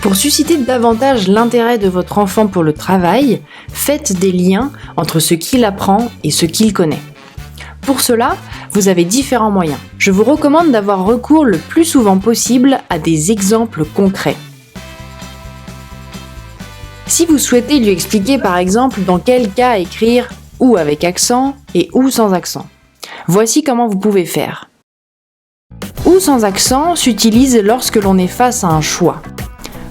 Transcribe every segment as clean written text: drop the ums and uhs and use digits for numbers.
Pour susciter davantage l'intérêt de votre enfant pour le travail, faites des liens entre ce qu'il apprend et ce qu'il connaît. Pour cela, vous avez différents moyens. Je vous recommande d'avoir recours le plus souvent possible à des exemples concrets. Si vous souhaitez lui expliquer par exemple dans quel cas écrire « ou » avec accent et « ou » sans accent, voici comment vous pouvez faire. « Ou » sans accent s'utilise lorsque l'on est face à un choix.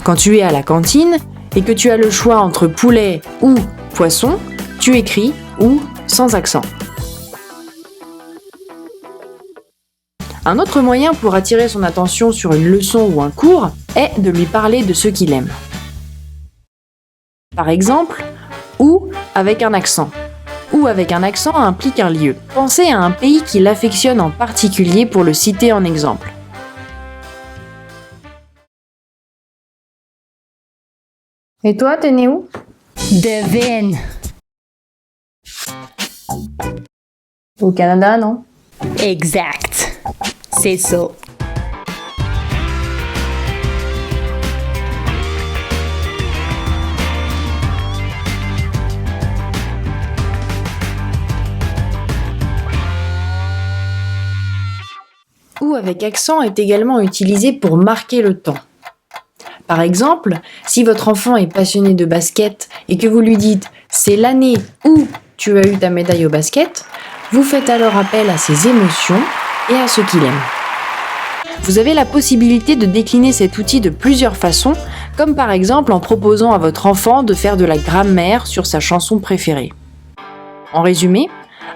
Quand tu es à la cantine et que tu as le choix entre poulet ou poisson, tu écris « ou » sans accent. Un autre moyen pour attirer son attention sur une leçon ou un cours est de lui parler de ce qu'il aime. Par exemple, « ou » avec un accent. « Ou » avec un accent implique un lieu. Pensez à un pays qu'il affectionne en particulier pour le citer en exemple. Et toi, t'es né où? Devine. Au Canada, non? Exact. C'est ça. Ou avec accent est également utilisé pour marquer le temps. Par exemple, si votre enfant est passionné de basket et que vous lui dites « c'est l'année où tu as eu ta médaille au basket », vous faites alors appel à ses émotions et à ce qu'il aime. Vous avez la possibilité de décliner cet outil de plusieurs façons, comme par exemple en proposant à votre enfant de faire de la grammaire sur sa chanson préférée. En résumé,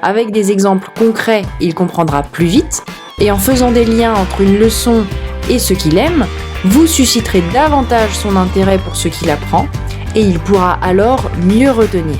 avec des exemples concrets, il comprendra plus vite, et en faisant des liens entre une leçon et ce qu'il aime, vous susciterez davantage son intérêt pour ce qu'il apprend et il pourra alors mieux retenir.